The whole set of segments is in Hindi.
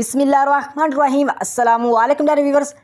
बिस्मिल्लाहिर्रहमानिर्रहीम अस्सलाम वालेकुम डियर व्यूअर्स।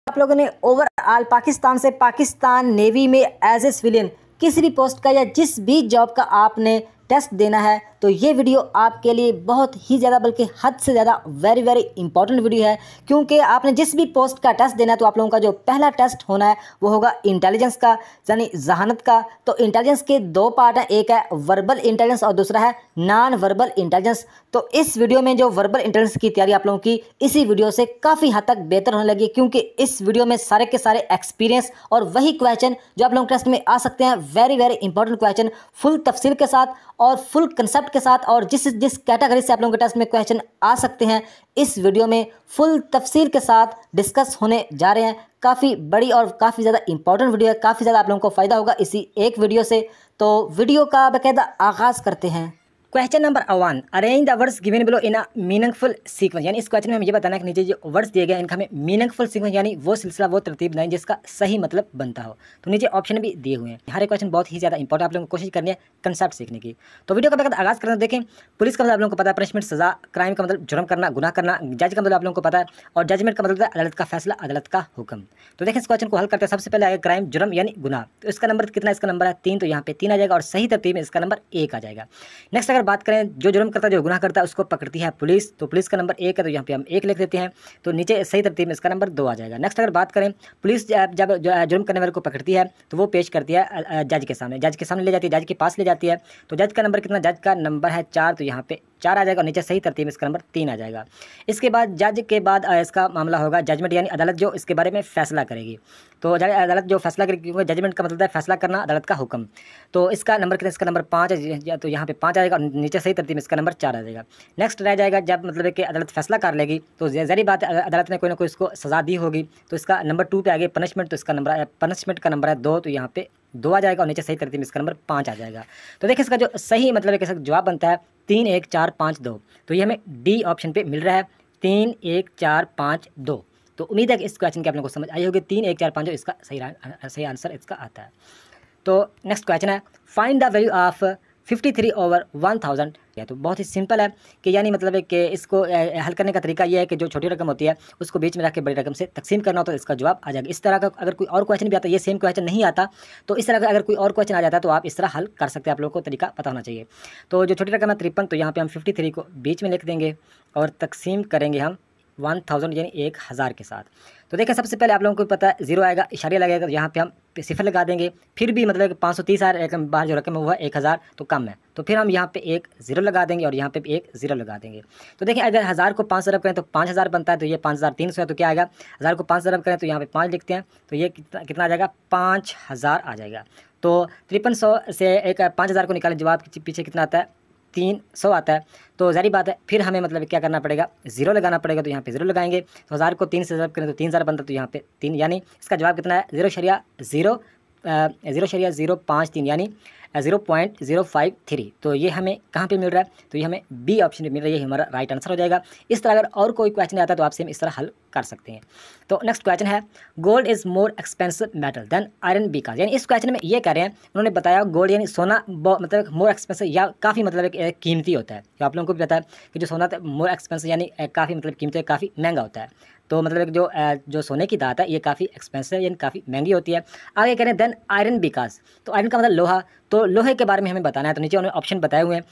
आप लोगों ने ओवरऑल पाकिस्तान से पाकिस्तान नेवी में एज ए सिविलियन किसी भी पोस्ट का या जिस भी जॉब का आपने टेस्ट देना है तो ये वीडियो आपके लिए बहुत ही ज़्यादा बल्कि हद से ज़्यादा वेरी वेरी इंपॉर्टेंट वीडियो है, क्योंकि आपने जिस भी पोस्ट का टेस्ट देना है तो आप लोगों का जो पहला टेस्ट होना है वो होगा इंटेलिजेंस का, यानी जहानत का। तो इंटेलिजेंस के दो पार्ट हैं, एक है वर्बल इंटेलिजेंस और दूसरा है नॉन वर्बल इंटेलिजेंस। तो इस वीडियो में जो वर्बल इंटेलिजेंस की तैयारी आप लोगों की इसी वीडियो से काफ़ी हद तक बेहतर होने लगी, क्योंकि इस वीडियो में सारे के सारे एक्सपीरियंस और वही क्वेश्चन जो आप लोगों के टेस्ट में आ सकते हैं, very very important question full तफसील के साथ और फुल कंसेप्ट के साथ, और जिस जिस कैटेगरी से आप लोगों के टेस्ट में क्वेश्चन आ सकते हैं इस वीडियो में फुल तफसील के साथ डिस्कस होने जा रहे हैं। काफ़ी बड़ी और काफ़ी ज़्यादा इंपॉर्टेंट वीडियो है, काफ़ी ज़्यादा आप लोगों को फ़ायदा होगा इसी एक वीडियो से। तो वीडियो का बाकायदा आगाज़ करते हैं। Question number 1, arrange the words given below in a meaningful sequence. यानी इस क्वेश्चन में हमें ये बताना है कि नीचे जो वर्ड्स दिए गए हैं इनका हमें मीनिंगफुल सीक्वेंस यानी वो सिलसिला वो तरतीब बनाएं जिसका सही मतलब बनता हो। तो नीचे ऑप्शन भी दिए हुए हैं। हर एक क्वेश्चन बहुत ही ज़्यादा इंपॉर्टेंट, आप लोगों को कोशिश करनी है कंसेप्ट सीखने की। तो वीडियो का बाकायदा आगाज़ करना देखें। पुलिस का मतलब आप लोगों को पता है पनिशमेंट सज़ा, क्राइम का मतलब जुर्म करना गुनाह करना, जज का मतलब आप लोगों को पता है, और जजमेंट का मतलब है अदालत का फैसला अदालत का हुक्म। तो देखें इस क्वेश्चन को हल करते हैं। सबसे पहले आएगा क्राइम जुर्म यानी गुनाह, तो इसका नंबर कितना, इसका नंबर है 3, तो यहाँ पे 3 आ जाएगा और सही तरतीब में इसका नंबर 1 आ जाएगा। नेक्स्ट अगर बात करें जो जुर्म करता है जो गुनाह करता है उसको पकड़ती है पुलिस, तो पुलिस का नंबर 1 है, तो यहाँ पे हम 1 लिख देते हैं। तो नीचे सही तरतीब में इसका नंबर 2 आ जाएगा। नेक्स्ट अगर बात करें पुलिस जब जुर्म करने वाले को पकड़ती है तो वो पेश करती है जज के सामने ले जाती है, जज के पास ले जाती है। तो जज का नंबर कितना, जज का नंबर है 4, तो यहाँ पे 4 आ जाएगा और नीचे सही तरतीब में इसका नंबर 3 आ जाएगा। इसके बाद जज के बाद इसका मामला होगा जजमेंट, यानी अदालत जो इसके बारे में फैसला करेगी। तो अदालत जो फैसला करेगी, क्योंकि जजमेंट का मतलब है फैसला करना, अदालत का हुक्म। तो इसका नंबर कितना, इसका नंबर 5 है, तो यहाँ पे 5 आ जाएगा और नीचे सही तरतीब में इसका नंबर 4 आ जाएगा। नेक्स्ट रह जाएगा जब मतलब है कि अदालत फैसला कर लेगी तो ज़ाहिर बात है अदालत ने कोई ना कोई इसको सज़ा दी होगी, तो इसका नंबर 2 पे आ गया पनिशमेंट, तो इसका नंबर पनिशमेंट का नंबर है 2, तो यहाँ पे 2 आ जाएगा और नीचे सही तरतीब में इसका नंबर 5 आ जाएगा। तो देखिए इसका जो सही मतलब है कि जवाब बनता है 3 1 4 5 2, तो ये हमें डी ऑप्शन पे मिल रहा है 3 1 4 5 2। तो उम्मीद है कि इस क्वेश्चन की आप लोगों को समझ आई होगी। 3 1 4 5 2 इसका सही आंसर इसका आता है। तो नेक्स्ट क्वेश्चन है फाइंड द वैल्यू ऑफ 53/1000। तो बहुत ही सिंपल है कि यानी मतलब है कि इसको हल करने का तरीका यह है कि जो छोटी रकम होती है उसको बीच में रख के बड़ी रकम से तकसीम करना हो तो इसका जवाब आ जाएगा। इस तरह का अगर कोई और क्वेश्चन भी आता है, ये सेम क्वेश्चन नहीं आता तो इस तरह का अगर कोई और क्वेश्चन आ जाता है तो आप इस तरह हल कर सकते हैं। आप लोगों को तरीका पता होना चाहिए। तो जो छोटी रकम है 53, तो यहाँ पर हम 53 को बीच में लिख देंगे और तकसीम करेंगे हम 1000 यानी 1000 के साथ। तो देखिए सबसे पहले आप लोगों को पता है 0 आएगा, इशारे लगेगा, तो यहाँ पे हम सिफर लगा देंगे। फिर भी मतलब 530 आ रहा है, बाहर जो रकम है वो है 1000 तो कम है, तो फिर हम यहाँ पे एक 0 लगा देंगे और यहाँ पे भी एक 0 लगा देंगे। तो देखिए अगर 1000 को 5 अरब करें तो 5000 बनता है, तो ये 5300 है, तो क्या आएगा 1000 को 5 अरब करें तो यहाँ पे 5 लिखते हैं, तो ये कितना आ जाएगा 5000 आ जाएगा। तो 5300 से एक 5000 को निकालें, जवाब के पीछे कितना आता है 300 आता है। तो ज़ाहिर बात है फिर हमें मतलब क्या करना पड़ेगा 0 लगाना पड़ेगा, तो यहाँ पे 0 लगाएंगे। तो 1000 को 3 से ज़रब करें तो 3000 बनता है, तो यहाँ पे 3 यानी इसका जवाब कितना है 0.053 यानी 0.053। तो ये हमें कहाँ पे मिल रहा है, तो ये हमें बी ऑप्शन में मिल रहा है, ये हमारा राइट आंसर हो जाएगा। इस तरह अगर और कोई क्वेश्चन आता है तो आपसे हम इस तरह हल कर सकते हैं। तो नेक्स्ट क्वेश्चन है gold is more expensive metal than iron because. यानी इस क्वेश्चन में ये कह रहे हैं, उन्होंने बताया गोल्ड यानी सोना मतलब मोर एक्सपेंसिव या काफ़ी मतलब कीमती होता है। तो आप लोगों को भी पता है कि जो सोना मोर एक्सपेंसिव यानी काफ़ी मतलब कीमती है, काफ़ी महंगा होता है। तो मतलब जो सोने की धात है ये काफ़ी एक्सपेंसिव यानी काफ़ी महंगी होती है। आगे करें देन आयरन बिकॉज, तो आयरन का मतलब लोहा, तो लोहे के बारे में हमें बताना है। तो नीचे उन्होंने ऑप्शन बताए हुए हैं।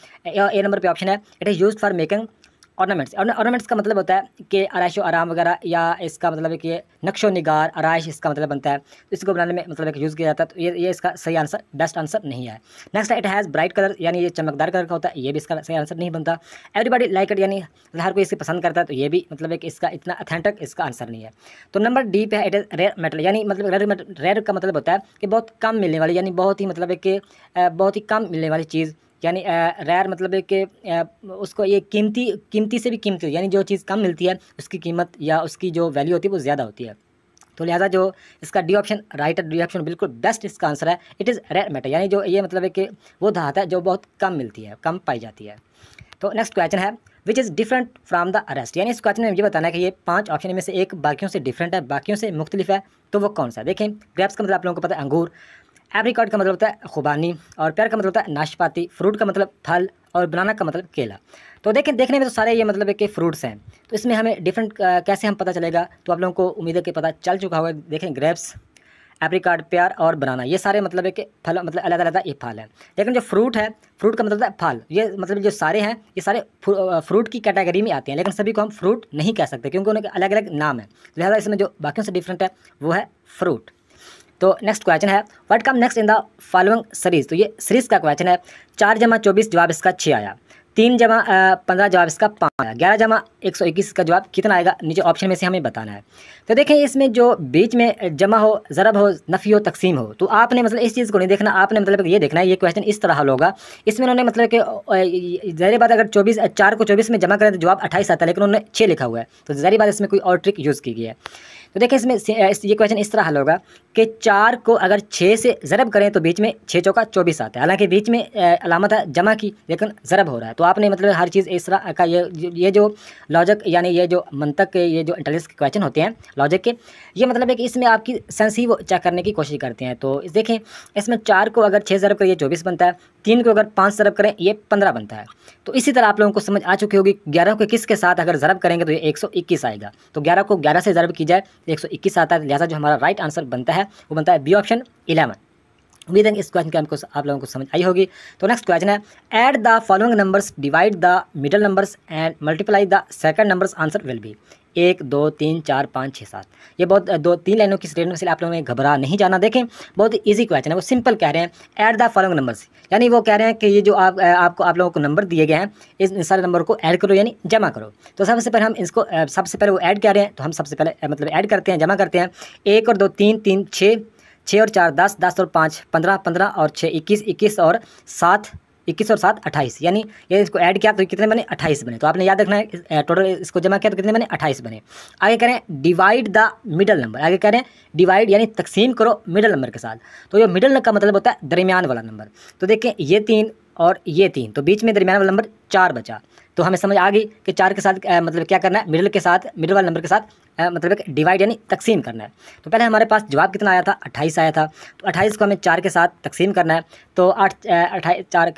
ए नंबर पे ऑप्शन है it is used for making ornaments. Ornaments का मतलब होता है कि आराइशो आराम वगैरह, या इसका मतलब है कि नक्शो निगार आराइश इसका मतलब बनता है, तो इसको बनाने में मतलब है कि यूज़ किया जाता है। तो ये इसका सही आंसर बेस्ट आंसर नहीं है। नेक्स्ट है इट हैज़ ब्राइट कलर, यानी ये चमकदार कलर का होता है, ये भी इसका सही आंसर नहीं बनता। एवरीबॉडी लाइक इट, यानी हर कोई इसे पसंद करता है, तो ये भी मतलब है कि इसका इतना अथेंटिक इसका आंसर नहीं है। तो नंबर डी पे है इट इज़ रेयर मेटल, यानी मतलब रेयर का मतलब होता है कि बहुत कम मिलने वाली, यानी बहुत ही मतलब है कि बहुत ही कम मिलने वाली चीज़, यानी रेयर मतलब है कि उसको ये कीमती से भी कीमती, यानी जो चीज़ कम मिलती है उसकी कीमत या उसकी जो वैल्यू होती है वो ज़्यादा होती है। तो लिहाजा जो इसका डी ऑप्शन राइट है, डी ऑप्शन बिल्कुल बेस्ट इसका आंसर है। इट इज़ रेयर मेटल, यानी जो ये मतलब है कि वो धात है जो बहुत कम मिलती है, कम पाई जाती है। तो नेक्स्ट क्वेश्चन है which is different from the arrest. यानी इस क्वेश्चन में ये बताना है कि ये 5 ऑप्शन में से एक बाकियों से डिफरेंट है, बाकियों से मुख्तलिफ है, तो वो कौन सा है। देखें ग्रेप्स का मतलब आप लोगों को पता है अंगूर, एप्रिकॉट का मतलब होता है खुबानी, और पेयर का मतलब होता है नाशपाती, फ्रूट का मतलब फल, और बनाना का मतलब केला। तो देखने में तो सारे ये मतलब है कि फ्रूट्स हैं, तो इसमें हमें डिफरेंट कैसे हम पता चलेगा, तो आप लोगों को उम्मीद है कि पता चल चुका होगा। देखें, ग्रेप्स, एप्रिकॉट, पेयर और बनाना, ये सारे मतलब है कि फल, मतलब अलग अलग ये फल है। लेकिन जो फ्रूट है, फ्रूट का मतलब है फल, ये मतलब जो सारे हैं ये सारे फ्रूट की कैटेगरी में आते हैं, लेकिन सभी को हम फ्रूट नहीं कह सकते क्योंकि उनके अलग अलग नाम है। लिहाजा इसमें जो बाकियों से डिफरेंट है वो है फ्रूट। तो नेक्स्ट क्वेश्चन है, what come next in the following series. तो ये सीरीज का क्वेश्चन है। 4 जमा 24 जवाब इसका 6 आया, 3 जमा 15 जवाब इसका 5 आया, 11 जमा 121 का जवाब कितना आएगा, नीचे ऑप्शन में से हमें बताना है। तो देखें, इसमें जो बीच में जमा हो, ज़रब हो, नफ़ी हो, तकसीम हो, तो आपने मतलब इस चीज़ को नहीं देखना, आपने मतलब ये देखना है ये क्वेश्चन इस तरह हल होगा। इसमें उन्होंने मतलब कि ज़ाहिर बात अगर 4 को 24 में जमा करें तो जवाब 28 आता है, लेकिन उन्होंने 6 लिखा हुआ है, तो ज़ाहिर बात इसमें कोई और ट्रिक यूज़ की गई है। तो देखिए, इसमें ये क्वेश्चन इस तरह हल होगा कि 4 को अगर 6 से ज़रब करें तो बीच में 6 चौका 24 आता है। हालांकि बीच में अलामत है जमा की, लेकिन ज़रब हो रहा है। तो आपने मतलब हर चीज़ इस तरह का ये जो लॉजिक, यानी ये जो मंतक के, ये जो इंटेलिजेंस के क्वेश्चन होते हैं लॉजिक के, ये मतलब है कि इसमें आपकी सेंस ही वो चेक करने की कोशिश करते हैं। तो देखें, इसमें 4 को अगर 6 ज़रब करें ये 24 बनता है, 3 को अगर 5 ज़रब करें ये 15 बनता है। तो इसी तरह आप लोगों को समझ आ चुकी होगी, 11 को किसके साथ अगर ज़रब करेंगे तो ये 121 आएगा। तो 11 को 11 से ज़रब की जाए 121 आता है। लिहाजा जो हमारा राइट आंसर बनता है वो बनता है बी ऑप्शन 11। उम्मीद है इस क्वेश्चन की आपको आप लोगों को समझ आई होगी। तो नेक्स्ट क्वेश्चन है, add the following numbers, divide the middle numbers and multiply the second numbers, answer will be 1 2 3 4 5 6 7। ये बहुत 2-3 लाइनों की स्टेटमेंट से आप लोगों ने घबरा नहीं जाना। देखें, बहुत ईजी क्वेश्चन है, वो सिंपल कह रहे हैं ऐड द फॉलोइंग नंबर्स, यानी वो कह रहे हैं कि ये जो आप लोगों को नंबर दिए गए हैं इन सारे नंबर को ऐड करो, यानी जमा करो। तो सबसे पहले हम इसको सबसे पहले वो ऐड कह रहे हैं, तो हम सबसे पहले मतलब ऐड करते हैं, जमा करते हैं। 1 और 2 3 3 6, 6 और 4 10, 10 और 5 15, 15 और 6 21, 21 और 7 21 और 7 28, यानी ये इसको ऐड किया तो कितने बने, 28 बने। तो आपने याद रखना है टोटल इसको जमा किया तो कितने बने, 28 बने। आगे करें डिवाइड द मिडल नंबर, आगे कह रहे हैं डिवाइड यानी तकसीम करो मिडल नंबर के साथ। तो ये मिडल का मतलब होता है दरमियान वाला नंबर। तो देखें, ये 3 और ये 3, तो बीच में दरमियान वाला नंबर 4 बचा। तो हमें समझ आ गई कि 4 के साथ मतलब क्या करना है, मिडल के साथ, मिडल वाले नंबर के साथ मतलब डिवाइड यानी तकसीम करना है। तो पहले हमारे पास जवाब कितना आया था, 28 आया था। तो 28 को हमें 4 के साथ तकसीम करना है। तो 28 4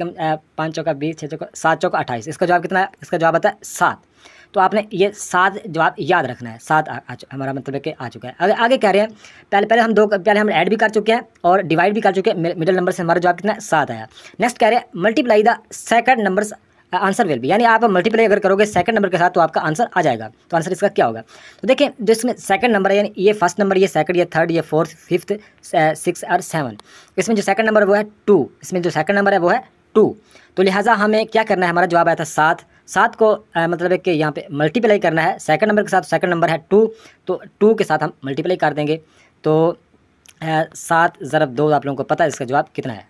5 चौका 20, 6 चौका 7 चौका 28, इसका जवाब कितना है, इसका जवाब आता है 7। तो आपने ये 7 जवाब याद रखना है। 7 हमारा मतलब है कि आ चुका है। आगे कह रहे हैं, पहले हम ऐड भी कर चुके हैं और डिवाइड भी कर चुके हैं, मिडल नंबर से हमारा जवाब कितना है, 7 आया। नेक्स्ट कह रहे हैं multiply the second numbers, answer will be, यानी आप मल्टीप्लाई अगर करोगे सेकंड नंबर के साथ तो आपका आंसर आ जाएगा। तो आंसर इसका क्या होगा, तो देखिए, जो इसमें सेकंड नंबर है, यानी ये फर्स्ट नंबर, ये सेकंड, ये थर्ड, ये फोर्थ, फिफ्थ, 6 और 7, इसमें जो सेकंड नंबर है वो है 2, इसमें जो सेकंड नंबर है वो है 2। तो लिहाजा हमें क्या करना है, हमारा जवाब आया था 7। 7 को मतलब है कि यहाँ पे मल्टीप्लाई करना है सेकंड नंबर के साथ। सेकंड नंबर है 2, तो 2 के साथ हम मल्टीप्लाई कर देंगे। तो 7 ज़रब 2 आप लोगों को पता है इसका जवाब कितना है,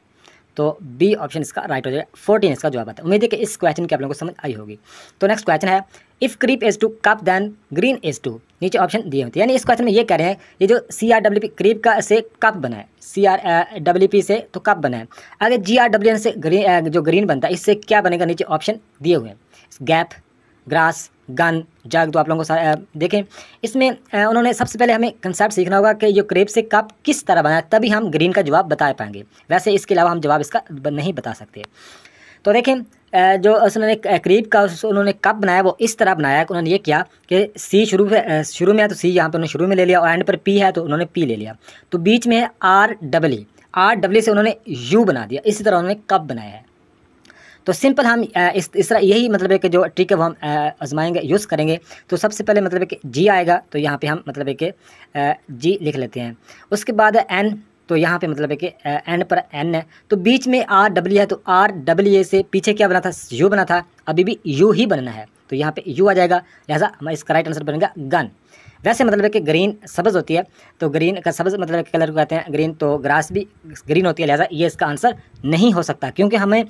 तो बी ऑप्शन इसका राइट हो जाएगा, 14 इसका जवाब आता है। उम्मीद है कि इस क्वेश्चन की आप लोगों को समझ आई होगी। तो नेक्स्ट क्वेश्चन है, if creep is to cup then green is to, नीचे ऑप्शन दिए होते हैं। यानी इस क्वेश्चन में ये कह रहे हैं, ये जो CRWP क्रीप का से कप बना है, CRWP से तो कप बना है, अगर GRWN से ग्रीन, जो ग्रीन बनता है, इससे क्या बनेगा, नीचे ऑप्शन दिए हुए हैं, गैप, ग्रास, गन, जग। तो आप लोगों को देखें, इसमें उन्होंने सबसे पहले हमें कंसेप्ट सीखना होगा कि जो क्रेप से कप किस तरह बना है, तभी हम ग्रीन का जवाब बता पाएंगे। वैसे इसके अलावा हम जवाब इसका नहीं बता सकते। तो देखें, जो उन्होंने क्रीप का उन्होंने कप बनाया वो इस तरह बनाया कि उन्होंने ये किया कि सी शुरू में है तो सी यहाँ पर उन्होंने शुरू में ले लिया, और एंड पर पी है तो उन्होंने पी ले लिया। तो बीच में है REE से उन्होंने यू बना दिया। इसी तरह उन्होंने कप बनाया है। तो सिंपल हम इस तरह यही मतलब है कि जो ट्रिक है वो हम आजमाएंगे, यूज़ करेंगे। तो सबसे पहले मतलब है कि जी आएगा, तो यहाँ पे हम मतलब है कि जी लिख लेते हैं। उसके बाद एन, तो यहाँ पे मतलब है कि एन पर एन है, तो बीच में REE है, तो REE से पीछे क्या बना था, यू बना था, अभी भी यू ही बनना है, तो यहाँ पे यू आ जाएगा। लिहाजा हमारा इसका राइट आंसर बनेगा गन। वैसे मतलब है कि ग्रीन सब्ज़ होती है, तो ग्रीन का सब्ज़ मतलब कलर को कहते हैं ग्रीन, तो ग्रास भी ग्रीन होती है। लिहाजा ये इसका आंसर नहीं हो सकता, क्योंकि हमें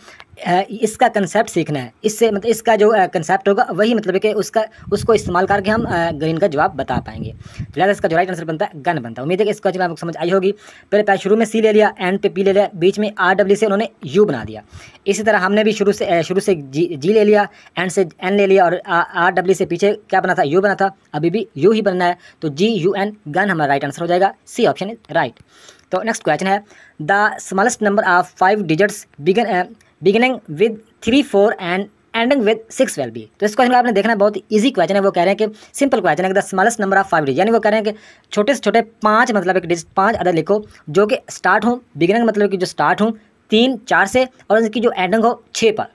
इसका कंसेप्ट सीखना है। इससे मतलब इसका जो कंसेप्ट होगा वही मतलब है कि उसको इस्तेमाल करके हम ग्रीन का जवाब बता पाएंगे। तो लिहाजा इसका जो राइट आंसर बनता है गन बनता है। उम्मीद है कि इसका जवाब आपको समझ आई होगी। पहले शुरू में सी ले लिया, एंड पे पी ले लिया, बीच में REE से उन्होंने यू बना दिया। इसी तरह हमने भी शुरू से जी ले लिया, एंड से एन ले लिया, और REE से पीछे क्या बना था, यू बना था, अभी भी यू ही बनना है। है तो GUN गन हमारा राइट आंसर हो जाएगा, सी ऑप्शन इज राइट। तो नेक्स्ट क्वेश्चन है the smallest number of 5 digits beginning with 3 4 and ending with 6 12 B. तो इस क्वेश्चन को आपने देखना है, बहुत इजी क्वेश्चन है। वो कह रहे हैं कि सिंपल क्वेश्चन है कि the smallest number of 5 digit, यानी वो कह रहे हैं कि छोटे से छोटे 5 मतलब एक डिजिट 5 अदर लिखो जो कि स्टार्ट हो, बिगिनिंग मतलब कि जो स्टार्ट हो 3 4 से और उनकी जो एंडिंग हो 6 पर।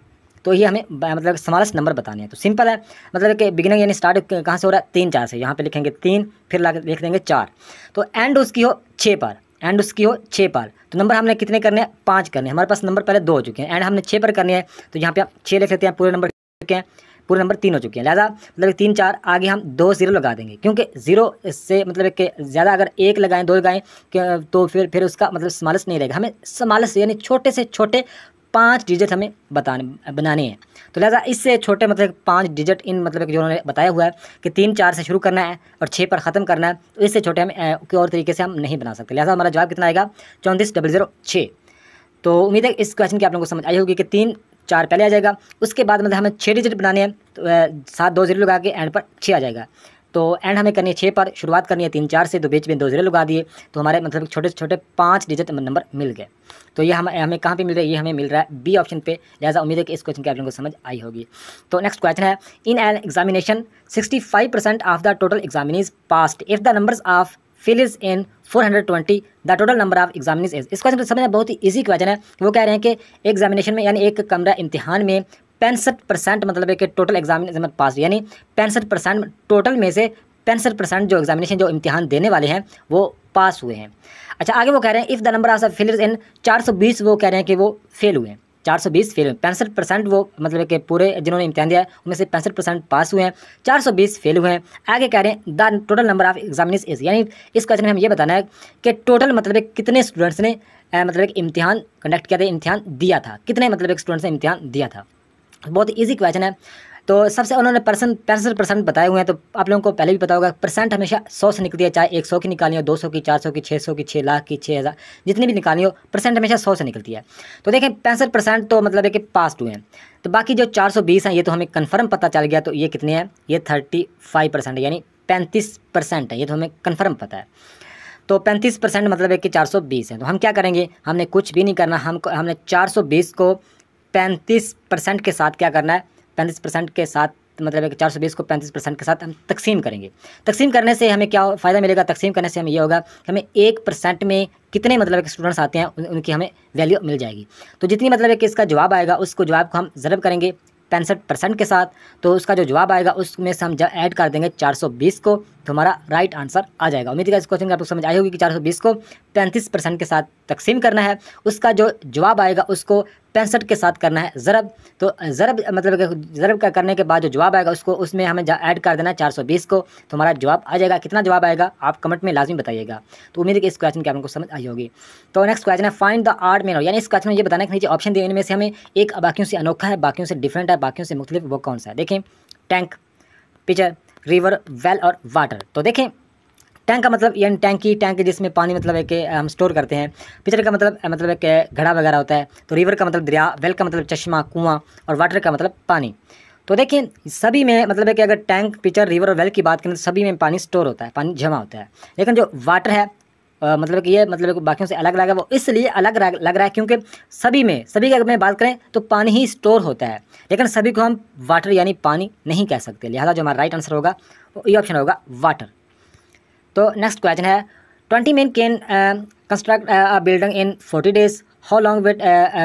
तो ये हमें मतलब स्मॉलेस्ट नंबर बताने हैं। तो सिंपल है, मतलब कि बिगिनिंग यानी स्टार्ट कहाँ से हो रहा है 3 4 से, यहाँ पे लिखेंगे 3 फिर लिख देंगे 4, तो एंड उसकी हो 6 पर, एंड उसकी हो 6 पर। तो नंबर हमने कितने करने हैं 5 करने हैं, हमारे पास नंबर पहले 2 हो चुके हैं, एंड हमने 6 पर करने हैं तो यहाँ पे हम 6 लिख लेते हैं, पूरे नंबर हैं, पूरे नंबर 3 हो चुके हैं, लिहाजा मतलब 3 4 आगे हम 2 0 लगा देंगे, क्योंकि 0 से मतलब कि ज़्यादा अगर 1 लगाएं 2 लगाएं तो फिर उसका मतलब स्मॉलेस्ट नहीं रहेगा। हमें स्मॉलेस्ट यानी छोटे से छोटे 5 डिजिट हमें बनाने हैं। तो लिहाजा इससे छोटे मतलब 5 डिजिट इन मतलब कि जो उन्होंने बताया हुआ है कि 3 4 से शुरू करना है और 6 पर ख़त्म करना है, तो इससे छोटे हम कोई और तरीके से हम नहीं बना सकते। लिहाजा हमारा जवाब कितना आएगा 34,006। तो उम्मीद है इस क्वेश्चन की आप लोगों को समझ आई होगी कि 3 4 पहले आ जाएगा, उसके बाद मतलब हमें 6 डिजिट बनाने हैं तो 7 2 0 लगा के एंड पर 6 आ जाएगा। तो एंड हमें करनी है 6 पर, शुरुआत करनी है 3 4 से, तो बीच में 2 0 लगा दिए तो हमारे मतलब छोटे से छोटे 5 डिजिट नंबर मिल गए। तो ये हमें कहाँ पे मिल रहा है, ये हमें मिल रहा है बी ऑप्शन पे। लिहाजा उम्मीद है कि इस क्वेश्चन की आप लोगों को समझ आई होगी। तो नेक्स्ट क्वेश्चन है in an examination 65% of the total examinees passed if the numbers of fail is in 420 the total number of examinees is. इस क्वेश्चन को समझना बहुत ही ईजी क्वेश्चन है। वो कह रहे हैं कि एग्जामिनेशन में यानी एक कमरा इम्तिहान में 65% मतलब है कि टोटल एग्जामिनेशन पास, यानी 65% टोटल में से 65% जो एग्जामिनेशन जो इम्तिहान देने वाले हैं वो पास हुए हैं। अच्छा आगे वो कह रहे हैं if the number of failures in 420, वो कह रहे हैं कि वो फेल हुए हैं, 420 फेल हुए, 65% वो मतलब कि पूरे जिन्होंने इम्तिहान दिया है उनमें से 65% पास हुए हैं, 420 फेल हुए हैं। आगे कह रहे हैं the total number of examinees is, यानी इस क्वेश्चन में हम ये बताना है कि टोटल मतलब कितने स्टूडेंट्स ने मतलब एक इम्तिहान कंडक्ट किया था, इम्तिहान दिया था, कितने मतलब एक स्टूडेंट्स ने इम्तिहान दिया था। बहुत ईजी क्वेश्चन है। तो सबसे उन्होंने 65% बताए हुए हैं, तो आप लोगों को पहले भी पता होगा परसेंट हमेशा 100 से निकलती है, चाहे 100 की निकालनी हो, 200 की, 400 की, 600 की, 6 लाख की, 6,000 जितनी भी निकालनी हो, परसेंट हमेशा 100 से निकलती है। तो देखें 65% तो मतलब है कि पास हुए हैं, तो बाकी जो 420 हैं ये तो हमें कन्फर्म पता चल गया, तो ये कितने हैं, ये 35% है, यानी 35% है, ये तो हमें कन्फर्म पता है। तो 35% मतलब है कि 420 है। तो हम क्या करेंगे, हमने कुछ भी नहीं करना, हमने 420 को 35% के साथ क्या करना है, 35% के साथ मतलब है कि 420 को 35% के साथ हम तकसीम करेंगे। तकसीम करने से हमें क्या फ़ायदा मिलेगा, तकसीम करने से हमें ये होगा कि हमें 1% में कितने मतलब कि स्टूडेंट्स आते हैं उनकी हमें वैल्यू मिल जाएगी। तो जितनी मतलब है कि इसका जवाब आएगा उसको जवाब को हम ज़रब करेंगे 65% के साथ, तो उसका जो जवाब आएगा उसमें से हम ऐड कर देंगे 420 को, तो हमारा राइट आंसर आ जाएगा। उम्मीद है इस क्वेश्चन की आपको समझ आई होगी कि 420 को 35% के साथ तकसीम करना है, उसका जो जवाब आएगा उसको 65 के साथ करना है ज़रब। तो ज़रब मतलब ज़रब का करने के बाद जो जवाब आएगा उसको उसमें हमें ऐड कर देना है 420 को, तो हमारा जवाब आ जाएगा। कितना जवाब आएगा आप कमेंट में लाजमी बताइएगा। तो उम्मीद है कि इस क्वेश्चन की आपको समझ आई होगी। तो नेक्स्ट क्वेश्चन है फाइंड द ऑड मैन, यानी इस क्वेश्चन में ये बताना कि नीचे ऑप्शन दिए इनमें से हमें एक बाकियों से अनोखा है, बाकियों से डिफरेंट है, बाकियों से मुख्तलिफ, वो कौन सा है। देखें टैंक, पिक्चर, रिवर, वेल और वाटर। तो देखें टैंक का मतलब यानी टैंक जिसमें पानी मतलब है कि हम स्टोर करते हैं। पिक्चर का मतलब है कि घड़ा वगैरह होता है। तो रिवर का मतलब दरिया, वेल का मतलब चश्मा, कुआं, और वाटर का मतलब पानी। तो देखें सभी में मतलब है कि अगर टैंक, पिक्चर, रिवर और वेल की बात करें तो सभी में पानी स्टोर होता है, पानी जमा होता है। लेकिन जो वाटर है मतलब कि ये मतलब बाकियों से अलग अलग है, वो इसलिए अलग लग रहा है क्योंकि सभी की अगर मैं बात करें तो पानी ही स्टोर होता है, लेकिन सभी को हम वाटर यानी पानी नहीं कह सकते। लिहाजा जो हमारा राइट आंसर होगा वो ये ऑप्शन होगा वाटर। तो नेक्स्ट क्वेश्चन है 20 men can construct a building in 40 days, how long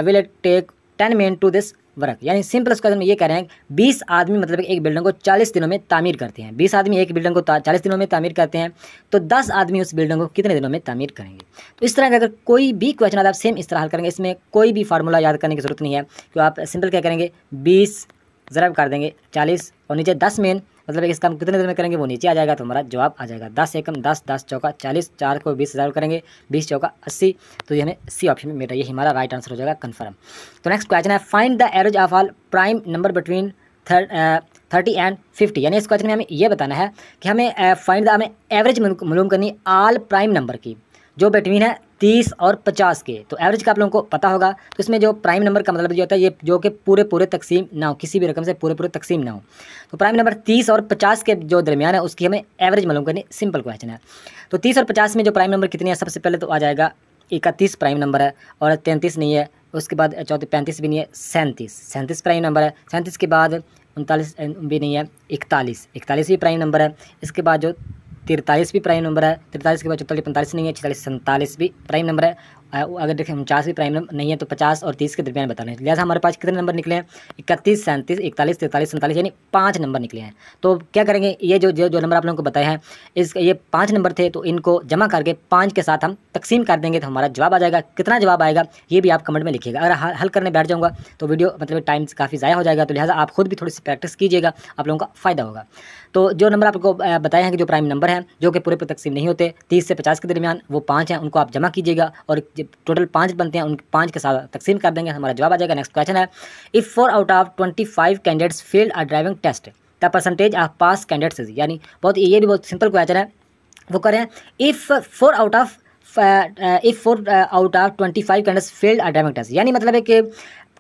will it take 10 men to this work. यानी सिंपल क्वेश्चन में ये कह रहे हैं 20 आदमी मतलब एक बिल्डिंग को 40 दिनों में तामीर करते हैं। 20 आदमी एक बिल्डिंग को 40 दिनों में तामीर करते हैं, तो 10 आदमी उस बिल्डिंग को कितने दिनों में तामीर करेंगे। तो इस तरह का अगर कोई भी क्वेश्चन आप सेम इस तरह हल करेंगे, इसमें कोई भी फार्मूला याद करने की जरूरत नहीं है, तो आप सिंपल क्या करेंगे 20 ज़रब कर देंगे 40 और नीचे 10 मेन मतलब इसका हम कितने दिनों में करेंगे वो नीचे आ जाएगा, तो हमारा जवाब आ जाएगा 10 एकम 10, 10 चौका 40, 4 को 20,000 करेंगे, 20 चौका 80, तो ये हमें सी ऑप्शन में मिल रहा है, ये हमारा राइट आंसर हो जाएगा कन्फर्म। तो नेक्स्ट क्वेश्चन है find the average of all prime number between 30 and 50। यानी इस क्वेश्चन में हमें ये बताना है कि हमें फाइंड द हमें एवरेज मालूम करनी ऑल प्राइम नंबर की, जो बिटवीन है 30 और 50 के। तो एवरेज का आप लोगों को पता होगा। तो इसमें जो प्राइम नंबर का मतलब जो होता है ये जो कि पूरे तकसीम ना हो, किसी भी रकम से पूरे तकसीम ना हो। तो प्राइम नंबर 30 और 50 के जो दरमियान है उसकी हमें एवरेज मालूम करनी, सिंपल क्वेश्चन है। तो 30 और 50 में जो प्राइम नंबर कितनी है, सबसे पहले तो आ जाएगा 31 प्राइम नंबर है और 33 नहीं है। उसके बाद 35 भी नहीं है, 37 प्राइम नंबर है। 37 के बाद 39 भी नहीं है, 41 भी प्राइम नंबर है। इसके बाद जो 43 भी प्राइम नंबर है। 43 के बाद 44 45 नहीं है, 46 47 भी प्राइम नंबर है। अगर देखें 49 भी प्राइम नंबर नहीं है, तो 50 और 30 के दरमियान बताना है। लिहाजा हमारे पास कितने नंबर निकले हैं, 31 37 41 43 47, यानी 5 नंबर निकले हैं। तो क्या करेंगे, ये जो नंबर आप लोगों को बताए हैं ये 5 नंबर थे, तो इनको जमा करके 5 के साथ हम तकसीम कर देंगे तो हमारा जवाब आ जाएगा। कितना जवाब आएगा ये भी आप कमेंट में लिखिएगा। अगर हल करने बैठ जाऊँगा तो वीडियो मतलब टाइम काफ़ी ज़ाया हो जाएगा, तो लिहाजा आप खुद भी थोड़ी सी प्रैक्टिस कीजिएगा, आप लोगों का फ़ायदा होगा। तो जो नंबर आपको बताए हैं कि जो प्राइम नंबर हैं जो कि पूरे तकसीम नहीं होते 30 से 50 के दरमियान, वो 5 हैं, उनको आप जमा कीजिएगा और टोटल 5 बनते हैं, उन 5 के साथ तकसीम कर देंगे, हमारा जवाब आ जाएगा। नेक्स्ट क्वेश्चन है, if 4 out of 25 candidates failed a driving test the percentage of pass candidates is, यानी ये भी बहुत सिंपल क्वेश्चन है। वो कह रहे हैं if 4 out of 25 candidates failed a driving test, यानी मतलब है कि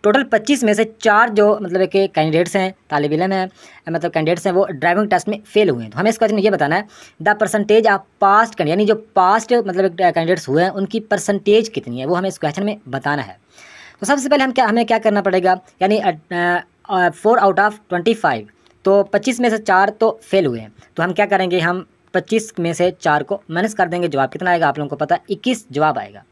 टोटल 25 में से 4 जो मतलब है कि कैंडिडेट्स हैं, तालिब इल्म हैं, मतलब कैंडिडेट्स हैं, वो ड्राइविंग टेस्ट में फेल हुए हैं। तो हमें इस क्वेश्चन में ये बताना है द परसेंटेज ऑफ पास्ट, यानी जो पास्ट मतलब कैंडिडेट्स हुए हैं उनकी परसेंटेज कितनी है, वो हमें इस क्वेश्चन में बताना है। तो सबसे पहले हमें क्या करना पड़ेगा, यानी 4 आउट ऑफ 25, तो 25 में से 4 तो फेल हुए हैं, तो हम क्या करेंगे, हम 25 में से 4 को माइनस कर देंगे। जवाब कितना आएगा आप लोगों को पता है, 21 जवाब आएगा।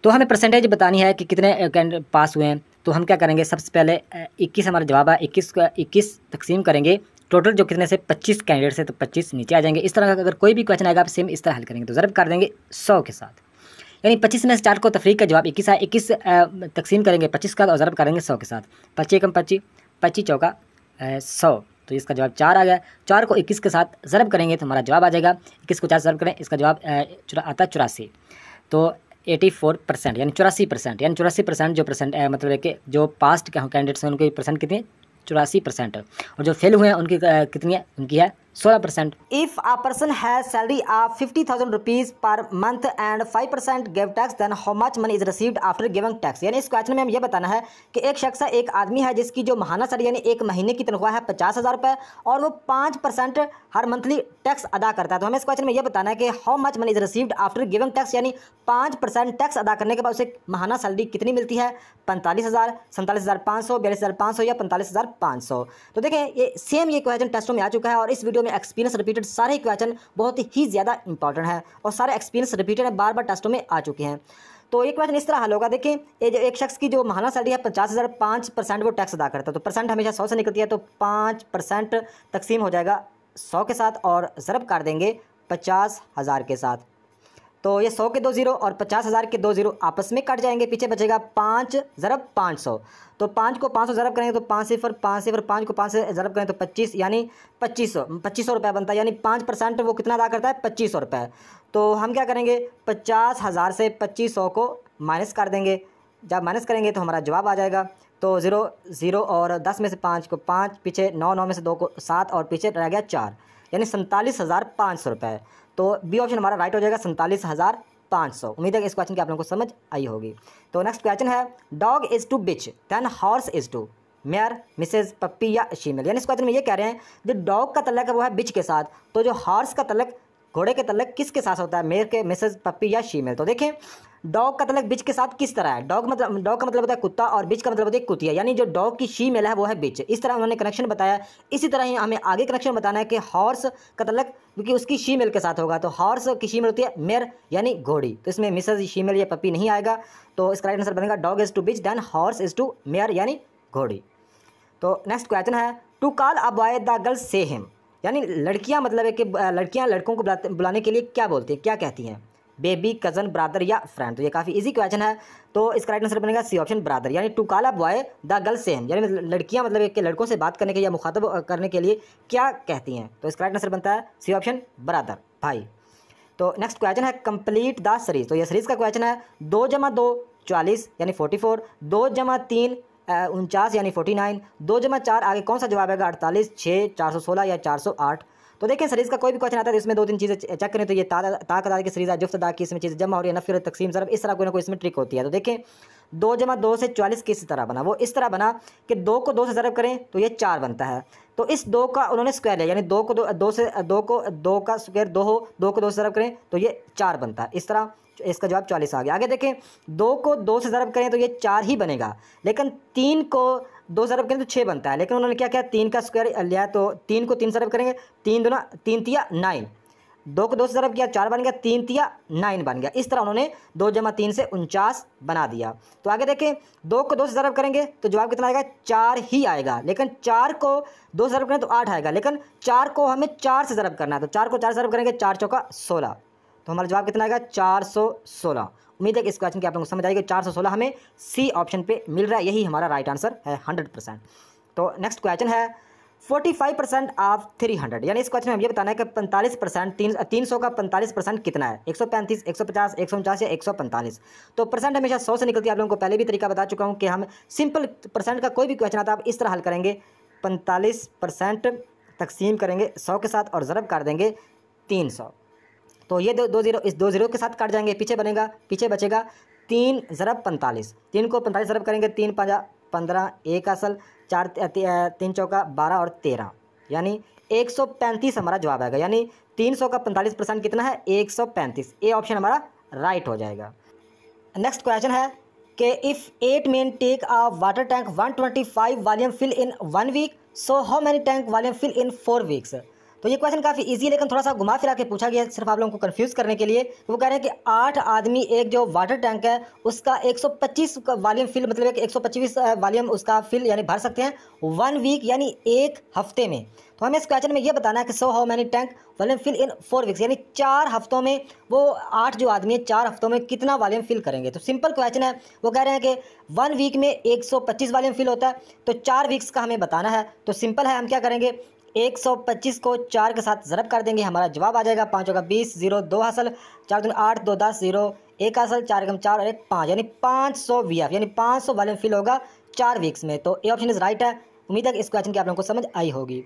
तो हमें परसेंटेज बतानी है कि कितने कैंडिडेट पास हुए हैं। तो हम क्या करेंगे, सबसे पहले 21 हमारा जवाब है, 21 तकसीम करेंगे टोटल जो कितने से 25 कैंडिडेट से, तो 25 नीचे आ जाएंगे। इस तरह का अगर कोई भी क्वेश्चन आएगा आप सेम इस तरह हल करेंगे। तो ज़रब कर देंगे 100 के साथ, यानी 25 में से 4 को तफरीक का जवाब 21 है। 21 तकसीम करेंगे 25 का और ज़रब करेंगे 100 के साथ। 25 कम 25, 25 चौका 100, तो इसका जवाब 4 आ गया। 4 को 21 के साथ ज़रब करेंगे तो हमारा जवाब आ जाएगा। 21 को 4 ज़रब करें, इसका जवाब आता है 84। तो 84%, यानी 84%, यानी 84% जो मतलब है कि जो पास्ट कैंडिडेट्स हैं उनकी परसेंट कितनी है, 84%, और जो फेल हुए हैं उनकी कितनी है, उनकी है 16%। If a person has salary of 50,000 rupees per month and 5% give tax, then how much money is received after giving tax, यानी इस क्वेश्चन में हम ये बताना है कि एक शख्स है, एक आदमी है जिसकी जो महाना सैलरी यानी एक महीने की तनख्वाह है 50,000 रुपये, और वो 5% हर मंथली टैक्स अदा करता है। तो हमें इस क्वेश्चन में ये बताना है कि how much money is received after giving tax, यानी 5% टैक्स अदा करने के बाद उसे महाना सैलरी कितनी मिलती है, 45,000, 47,500, 42,500 या 45,500। तो देखें ये सेम ये क्वेश्चन टेस्टों में आ चुका है, और इस वीडियो में एक्सपीरियंस रिपीटेड सारे क्वेश्चन बहुत ही ज़्यादा इंपॉर्टेंट है और सारे एक्सपीरियंस रिपीटेड है, बार बार टेस्टों में आ चुके हैं। तो ये क्वेश्चन इस तरह हल होगा। देखें ये जो एक शख्स की जो महाना सैलरी है 50,000, 5% वो टैक्स अदा करता है, तो परसेंट हमेशा 100 से निकलती है, तो 5% तकसीम हो जाएगा 100 के साथ और ज़रब कर देंगे 50,000 के साथ। तो ये 100 के 2 ज़ीरो और 50,000 के 2 ज़ीरो आपस में कट जाएंगे, पीछे बचेगा 5 ज़रब 500। तो 5 को 500 ज़रब करेंगे तो 5 सिफर 5 को 5 से ज़रब करें तो 25, यानी 2500 रुपये बनता है, यानी 5% वो कितना अदा करता है, 2500 रुपये। तो हम क्या करेंगे, 50,000 से 2500 को माइनस कर देंगे। जब माइनस करेंगे तो हमारा जवाब आ जाएगा। तो 0 0 और 10 में से 5 को 5, पीछे 9 9 में से 2 को 7 और पीछे रह गया 4, यानी 47,500 रुपये। तो बी ऑप्शन हमारा राइट हो जाएगा, 47,500। उम्मीद है कि इस क्वेश्चन की आप लोगों को समझ आई होगी। तो नेक्स्ट क्वेश्चन है, dog is to bitch then horse is to mare missus puppy या शीमेल, यानी इस क्वेश्चन में ये कह रहे हैं जो डॉग का तल्लक है वो है बिच के साथ, तो जो हॉर्स का तल्लक घोड़े के तल्लक किसके साथ होता है, मेयर के, मिसेज पप्पी या शीमेल। तो देखें डॉग का तल्लक बिच के साथ किस तरह है, डॉग का मतलब होता है कुत्ता और बिच का मतलब होता है कुतिया, यानी जो डॉग की शीमेल है वो है बिच। इस तरह उन्होंने कनेक्शन बताया। इसी तरह ही हमें आगे कनेक्शन बताना है कि हॉर्स का तल्लक क्योंकि उसकी शीमेल के साथ होगा, तो हॉर्स की शीमेल होती है मेयर यानी घोड़ी, तो इसमें मिसेज शीमेल या पप्पी नहीं आएगा। तो इसका राइट आंसर बनेगा dog is to bitch then horse is to mare यानी घोड़ी। तो नेक्स्ट क्वेश्चन है, to call a boy the girl say him, यानी लड़कियां मतलब है कि लड़कियां लड़कों को बुलाने के लिए क्या बोलती हैं, क्या कहती हैं, बेबी, कज़न, ब्रदर या फ्रेंड। तो ये काफ़ी इजी क्वेश्चन है, तो इसका राइट आंसर बनेगा सी ऑप्शन ब्रदर, यानी to call a boy the girl say him, यानी लड़कियां मतलब है कि लड़कों से बात करने के या मुखातब करने के लिए क्या कहती हैं। तो इसका राइट आंसर बनता है सी ऑप्शन ब्रदर, भाई। तो नेक्स्ट क्वेश्चन है, कंप्लीट द सीरीज। तो ये सीरीज का क्वेश्चन है, 2 + 2 40 यानी 44, 2 + 3 49 यानी 49, 2 + 4 आगे कौन सा जवाब आएगा, 48, 6, 416 या 408। तो देखिए सीरीज़ का कोई भी क्वेश्चन आता है तो इसमें 2-3 चीज़ें चेक करें। तो ये ताकत की सीरीज़ है, जुफ्त दा की इसमें चीज़ें जमा हो रही है, नफ़ी और तकसीम ज़रब, इस तरह कोई ना कोई इसमें ट्रिक होती है। तो देखें 2 जमा 2 से 44 किस तरह बना, वो इस तरह बना कि 2 को 2 से ज़रब करें तो ये 4 बनता है। तो इस 2 का उन्होंने स्क्वायर लिया, यानी 2 को 2 से 2 का स्क्वायर 2 हो, 2 को 2 से ज़रब करें तो ये 4 बनता है। इस तरह इसका जवाब 44 आ गया। आगे देखें 2 को 2 से ज़रब करें तो ये 4 ही बनेगा, लेकिन 3 को 2 ज़रब करें तो 6 बनता है। लेकिन उन्होंने क्या किया, 3 का स्क्वायर लिया, तो 3 को 3 ज़रब करेंगे, 3 दूना 3 तिया 9, 2 को 2 से ज़रब किया 4 बन गया, 3 तिया 9 बन गया। इस तरह उन्होंने 2 जमा 3 से 49 बना दिया। तो आगे देखें 2 को 2 से ज़रब करेंगे तो जवाब कितना आएगा, 4 ही आएगा। लेकिन 4 को 2 से ज़रब करें तो 8 आएगा, लेकिन 4 को हमें 4 से ज़रब करना है, तो 4 को 4 से ज़रब करेंगे 4 चौका 16, तो हमारा जवाब कितना आएगा, 416। उम्मीद है कि इस क्वेश्चन की आप लोगों को समझ आएगी। 416 हमें सी ऑप्शन पे मिल रहा है, यही हमारा राइट आंसर है 100%। तो नेक्स्ट क्वेश्चन है 45% ऑफ 300, यानी इस क्वेश्चन में हम ये बताना है कि 45% 300 का 45% कितना है, 135, 150, 149 या 145। तो परसेंट हमेशा 100 से निकलती है। आप लोगों को पहले भी तरीका बता चुका हूँ कि हम सिंपल परसेंट का कोई भी क्वेश्चन आता है आप इस तरह हल करेंगे, 45% तकसीम करेंगे 100 के साथ और ज़रब कर देंगे 300। तो ये दो ज़ीरो इस 2 ज़ीरो के साथ काट जाएंगे, पीछे बचेगा 3 ज़रब 45, 3 को 45 ज़रब करेंगे, 3 5 15, 1 असल 4 3 चौका 12 और 13, यानी 135 हमारा जवाब आएगा। यानी 300 का 45% कितना है, 135। ए ऑप्शन हमारा राइट हो जाएगा। नेक्स्ट क्वेश्चन है कि if 8 men take a water tank 125 volume fill in 1 week, so how many tank volume fill in 4 weeks. तो ये क्वेश्चन काफ़ी इजी है, लेकिन थोड़ा सा घुमा फिरा के पूछा गया है सिर्फ आप लोगों को कंफ्यूज करने के लिए। वो कह रहे हैं कि 8 आदमी एक जो वाटर टैंक है उसका 125 वॉल्यूम फिल, मतलब कि 125 वॉल्यूम उसका फिल यानी भर सकते हैं 1 वीक यानी 1 हफ्ते में। तो हमें इस क्वेश्चन में ये बताना है कि so how many tank volume fill in 4 weeks, यानी 4 हफ्तों में वो 8 जो आदमी है 4 हफ्तों में कितना वॉल्यूम फिल करेंगे। तो सिंपल क्वेश्चन है, वो कह रहे हैं कि 1 वीक में 125 वॉल्यूम फिल होता है, तो 4 वीक्स का हमें बताना है। तो सिंपल है, हम क्या करेंगे, 125 को 4 के साथ ज़रब कर देंगे, हमारा जवाब आ जाएगा 5 होगा 20, 0 2 हासिल, 4 दूनी 8, 2 10, 0 1 हासिल, 4 एकम 4 और 1 5, यानी 500 VF, यानी 500 वॉल्यूम फिल होगा 4 वीक्स में। तो ए ऑप्शन इज़ राइट है। उम्मीद है कि इस क्वेश्चन की आप लोगों को समझ आई होगी।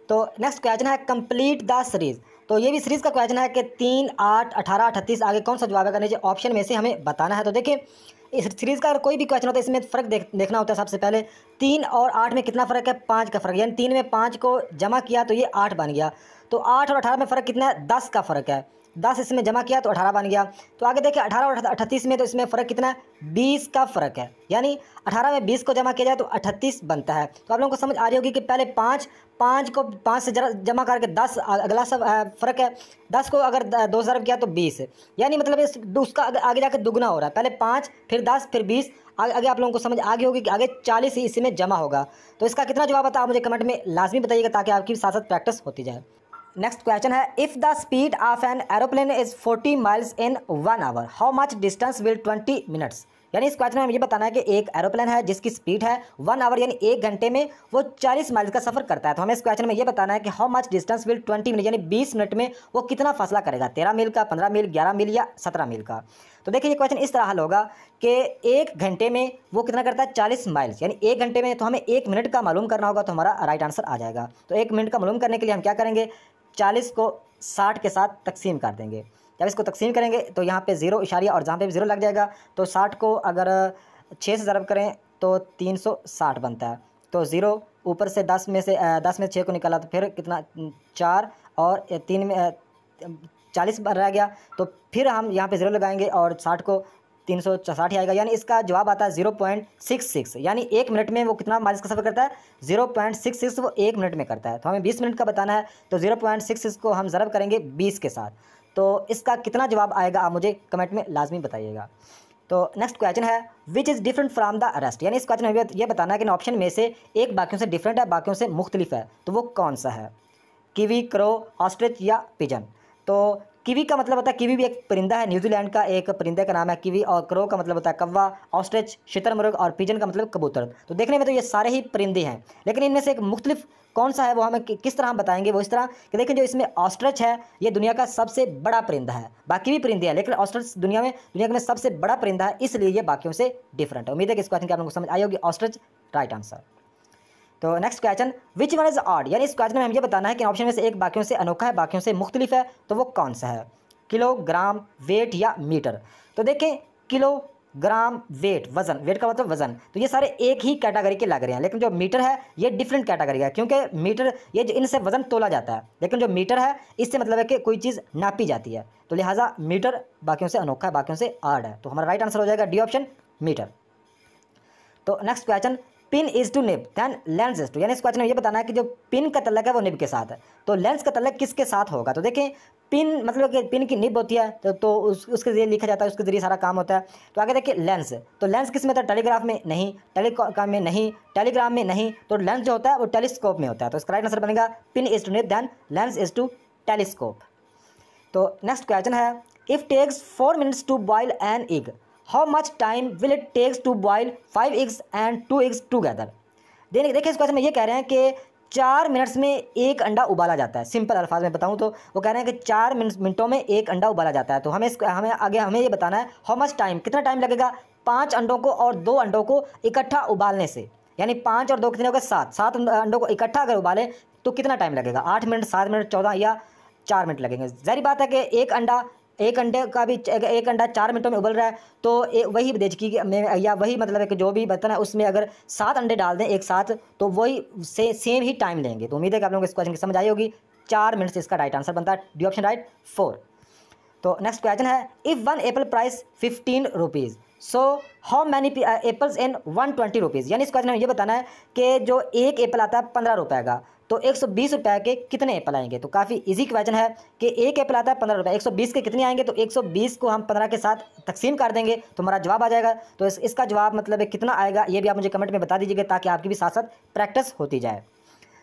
तो नेक्स्ट क्वेश्चन है कंप्लीट द सीरीज़। तो ये भी सीरीज़ का क्वेश्चन है कि 3, 8, 18, 38 आगे कौन सा जवाब है, नीचे ऑप्शन में से हमें बताना है। तो देखिए इस सीरीज़ का अगर कोई भी क्वेश्चन होता है इसमें फ़र्क देखना होता है। सबसे पहले 3 और 8 में कितना फ़र्क है, 5 का फ़र्क, यानी 3 में 5 को जमा किया तो ये 8 बन गया। तो 8 और 18 में फ़र्क कितना है, 10 का फ़र्क है, 10 इसमें जमा किया तो 18 बन गया। तो आगे देखिए 18 और 38 में, तो इसमें फ़र्क कितना है, 20 का फ़र्क है, यानी 18 में 20 को जमा किया जाए तो 38 बनता है। तो आप लोगों को समझ आ रही होगी कि पहले 5 को 5 से जमा करके 10 अगला सब फ़र्क है, 10 को अगर 2 ज़रब किया तो 20, यानी मतलब उसका आगे जाकर दुगना हो रहा है, पहले 5 फिर 10 फिर 20, आगे आप लोगों को समझ आगे होगी कि आगे 40 ही इसी में जमा होगा। तो इसका कितना जवाब आता है आप मुझे कमेंट में लाजमी बताइएगा, ताकि आपकी साथ साथ प्रैक्टिस होती जाए। नेक्स्ट क्वेश्चन है if the speed of an aeroplane is 40 miles in 1 hour, how much distance will 20 minutes. यानी इस क्वेश्चन में हमें ये बताना है कि एक एरोप्लेन है जिसकी स्पीड है 1 आवर, यानी 1 घंटे में वो 40 माइल्स का सफ़र करता है। तो हमें इस क्वेश्चन में ये बताना है कि how much distance will 20 minute, यानी 20 मिनट में वो कितना फासला करेगा, 13 मील का, 15 मील, 11 मील या 17 मील का। तो देखिए ये क्वेश्चन इस तरह हल होगा कि 1 घंटे में वो कितना करता है, 40 माइल्स, यानी 1 घंटे में। तो हमें 1 मिनट का मालूम करना होगा, तो हमारा राइट आंसर आ जाएगा। तो 1 मिनट का मालूम करने के लिए हम क्या करेंगे, 40 को 60 के साथ तकसीम कर देंगे। जब इसको तकसीम करेंगे तो यहाँ पे 0 इशारिया और जहाँ पे भी 0 लग जाएगा। तो 60 को अगर 6 से ज़रब करें तो 360 बनता है। तो 0 ऊपर से 10 में से 6 को निकाला तो फिर कितना, 4 और 3 में 40 रह गया। तो फिर हम यहाँ पे 0 लगाएंगे और 60 को 360 आएगा, यानी इसका जवाब आता है 0.66, यानी 1 मिनट में वो कितना माइल्स का सफ़र करता है, 0.66 वो 1 मिनट में करता है। तो हमें 20 मिनट का बताना है, तो 0.66 को हम ज़रब करेंगे 20 के साथ। तो इसका कितना जवाब आएगा आप मुझे कमेंट में लाजमी बताइएगा। तो नेक्स्ट क्वेश्चन है which is different from the rest, यानी इस क्वेश्चन में ये बताना है कि ऑप्शन में से एक बाकियों से डिफरेंट है, बाकियों से मुख्तलिफ है, तो वो कौन सा है, कीवी, क्रो, ऑस्ट्रिच या पिजन। तो कीवी का मतलब होता है, कीवी भी एक परिंदा है, न्यूजीलैंड का एक परिंदे का नाम है कीवी, और क्रो का मतलब होता है कौवा, ऑस्ट्रिच शुतुरमुर्ग और पिजन का मतलब कबूतर। तो देखने में तो ये सारे ही परिंदे हैं, लेकिन इनमें से एक मुख्तलिफ कौन सा है वो हमें किस तरह हम बताएंगे, वो इस तरह कि देखें जो इसमें ऑस्ट्रिच है ये दुनिया का सबसे बड़ा परिंदा है, बाकी भी परिंदे हैं लेकिन ऑस्ट्रिच दुनिया में सबसे बड़ा परिंदा है, इसलिए ये बाकियों से डिफरेंट है। उम्मीद है कि इस क्वेश्चन की आप लोगों को समझ आई होगी। Ostrich right answer. तो next question, which one is odd, यानी इस क्वेश्चन में हमें ये बताना है कि ऑप्शन में से एक बाकियों से अनोखा है, बाकियों से मुख्तलिफ है, तो वो कौन सा है, किलोग्राम, वेट या मीटर। तो देखें किलोग्राम, वेट, वजन, वेट का मतलब वजन, तो ये सारे एक ही कैटेगरी के लग रहे हैं, लेकिन जो मीटर है ये डिफरेंट कैटेगरी है, क्योंकि मीटर ये जो इनसे वजन तोला जाता है, लेकिन जो मीटर है इससे मतलब है कि कोई चीज़ नापी जाती है, तो लिहाजा मीटर बाकियों से अनोखा है, बाकियों से ऑड है, तो हमारा राइट आंसर हो जाएगा डी ऑप्शन, मीटर। तो next question, pin is to nib than lens is to, यानी इस क्वेश्चन में ये बताना है कि जो पिन का तल्लक है वो निब के साथ है, तो लेंस का तल्लक किसके साथ होगा। तो देखें पिन मतलब कि पिन की निब होती है, तो उसके जरिए लिखा जाता है, उसके जरिए सारा काम होता है। तो आगे देखिए लेंस, तो लेंस किस में होता है, टेलीग्राफ में नहीं, टेलीकॉम में नहीं, टेलीग्राम में नहीं, तो लेंस जो होता है वो टेलीस्कोप में होता है, तो इसका राइट आंसर बनेगा pin is to nib than lens is to telescope. तो नेक्स्ट क्वेश्चन है, if takes 4 minutes to boil an egg, how much time will it takes to boil 5 eggs and 2 eggs together. देखिए इस क्वेश्चन में ये कह रहे हैं कि 4 मिनट्स में एक अंडा उबाला जाता है। सिंपल अल्फाज में बताऊं तो वो कह रहे हैं कि 4 मिनटों में एक अंडा उबाला जाता है। तो हमें ये बताना है हाउ मच टाइम, कितना टाइम लगेगा 5 अंडों को और 2 अंडों को इकट्ठा उबालने से, यानी 5 और 2 कितने हो गए 7 अंडों को इकट्ठा अगर उबालें तो कितना टाइम लगेगा, 8 मिनट, 7 मिनट, 14 या 4 मिनट लगेंगे। ज़ाहिर बात है कि एक अंडे का भी एक अंडा 4 मिनटों में उबल रहा है, तो वही देखिए कि या वही मतलब है कि जो भी बर्तन है उसमें अगर 7 अंडे डाल दें एक साथ तो वही सेम ही टाइम लेंगे। तो उम्मीद है कि आप लोगों को इस क्वेश्चन की समझ आई होगी। 4 मिनट से इसका राइट आंसर बनता है डी ऑप्शन राइट 4। तो नेक्स्ट क्वेश्चन है, if 1 Apple price 15 rupees, so how many apples in 120 rupees, यानी इस क्वेश्चन में ये बताना है कि जो एक एप्पल आता है 15 रुपये का, तो 120 रुपये के कितने एप्पल आएंगे। तो काफ़ी इजी क्वेश्चन है कि एक एप्पल आता है 15 रुपये, 120 के कितने आएंगे, तो 120 को हम 15 के साथ तकसीम कर देंगे तो हमारा जवाब आ जाएगा। तो इसका जवाब मतलब है कितना आएगा ये भी आप मुझे कमेंट में बता दीजिएगा, ताकि आपकी भी साथ साथ प्रैक्टिस होती जाए।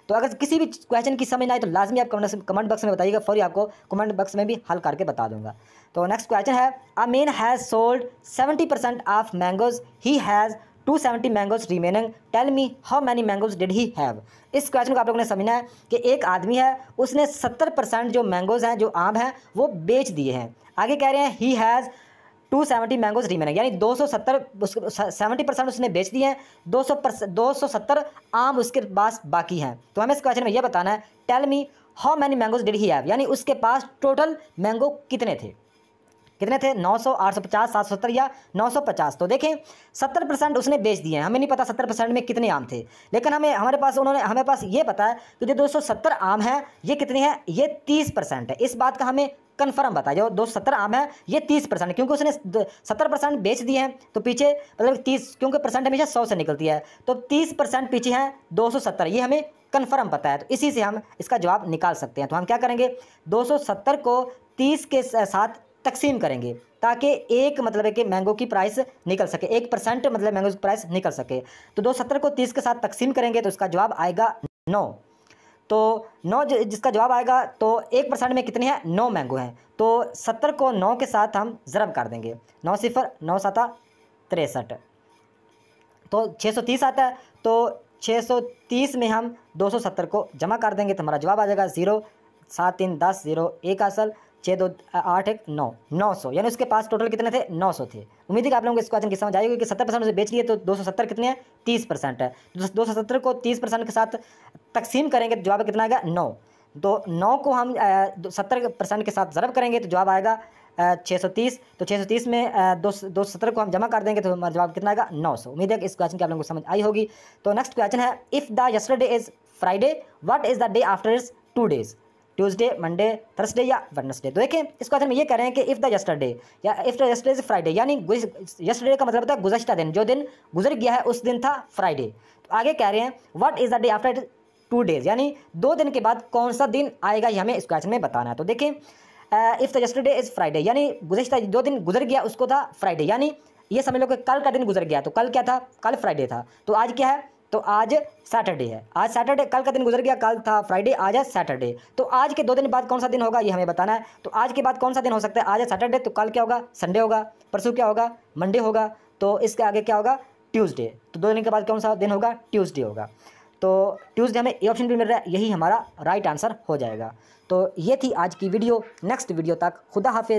तो अगर किसी भी क्वेश्चन की समझ ना आए तो लाजमी आप कमेंट बॉक्स में बताइएगा, फौरी आपको कमेंट बॉक्स में भी हल करके बता दूंगा। तो नेक्स्ट क्वेश्चन है, a man has sold 70% of mangoes, he has 270 mangoes remaining, tell me how many mangoes did he have. इस क्वेश्चन को आप लोगों ने समझना है कि एक आदमी है, उसने 70% जो मैंगोज हैं, जो आम हैं, वो बेच दिए हैं। आगे कह रहे हैं ही हैज़ 270 मैंगोज रिमेनिंग, यानी 70% उसने बेच दिए हैं, 270 आम उसके पास बाकी हैं। तो हमें इस क्वेश्चन में यह बताना है, tell me how many mangoes did he have, यानी उसके पास टोटल मैंगो कितने थे 900, 850, 770 या 950। तो देखें 70% उसने बेच दिए हैं, हमें नहीं पता 70% में कितने आम थे, लेकिन हमारे पास ये पता है कि जो 270 आम हैं ये कितने हैं, ये 30% है। इस बात का हमें कन्फर्म पता है, जो 270 आम है ये 30%, क्योंकि उसने 70% बेच दिए हैं, तो पीछे मतलब 30, क्योंकि परसेंट हमेशा 100 से निकलती है, तो 30% पीछे हैं 270, ये हमें कन्फर्म पता है। तो इसी से हम इसका जवाब निकाल सकते हैं। तो हम क्या करेंगे, 270 को 30 के साथ तकसीम करेंगे, ताकि एक मतलब है कि मैंगो की प्राइस निकल सके, 1% मतलब मैंगो की प्राइस निकल सके। तो 270 को 30 के साथ तकसीम करेंगे तो इसका जवाब आएगा 9। तो 9 जिसका जवाब आएगा, तो 1% में कितने हैं, 9 मैंगो हैं। तो 70 को 9 के साथ हम ज़रब कर देंगे, 9 0 9 7 63, तो 630 आता है। तो 630 में हम 270 को जमा कर देंगे तो हमारा जवाब आ जाएगा 0 7 3 10 0 1 असल 6 2 8 1 9 900, यानी उसके पास टोटल कितने थे, 900 थे। उम्मीद है कि आप लोगों को इस क्वेश्चन की समझ आएगी कि 70% उसे बेच लिए, तो 270 कितने हैं, 30% है। 270 को 30% के साथ तकसीम करेंगे तो जवाब कितना आएगा, 9। तो 9 को हम 70% के साथ ज़रब करेंगे तो जवाब आएगा 630। तो 630 में 270 को हम जमा कर देंगे तो हमारा जवाब कितना आएगा, 900। उम्मीद है कि इस क्वेश्चन की आप लोगों को समझ आई होगी। तो नेक्स्ट क्वेश्चन है, if the yesterday is Friday, what is the day after is 2 days, Tuesday, Monday, Thursday या वेडनेसडे। तो देखें इस क्वेश्चन में ये कह रहे हैं कि इफ़ द यस्टरडे या if the yesterday is Friday, यानी यस्टरडे का मतलब होता है गुज़श्ता दिन, जो दिन गुजर गया है उस दिन था फ्राइडे। तो आगे कह रहे हैं what is the day after 2 days, यानी 2 दिन के बाद कौन सा दिन आएगा, ये हमें इस क्वेश्चन में बताना है। तो देखें if the yesterday is Friday, यानी गुज़श्ता जो दिन गुजर गया उसको था फ्राइडे, यानी ये समझ लो कि कल का दिन गुजर गया, तो कल क्या था, कल फ्राइडे था। तो आज क्या है, तो आज सैटरडे है, आज सैटरडे, कल का दिन गुजर गया, कल था फ्राइडे, आज है सैटरडे। तो आज के 2 दिन बाद कौन सा दिन होगा ये हमें बताना है। तो आज के बाद कौन सा दिन हो सकता है, आज है सैटरडे, तो कल क्या होगा, संडे होगा, परसों क्या होगा, मंडे होगा, तो इसके आगे क्या होगा, ट्यूसडे। तो 2 दिन के बाद कौन सा दिन होगा, ट्यूसडे होगा। तो ट्यूसडे हमें ए ऑप्शन भी मिल रहा है, यही हमारा राइट आंसर हो जाएगा। तो ये थी आज की वीडियो, नेक्स्ट वीडियो तक खुदा हाफिज़।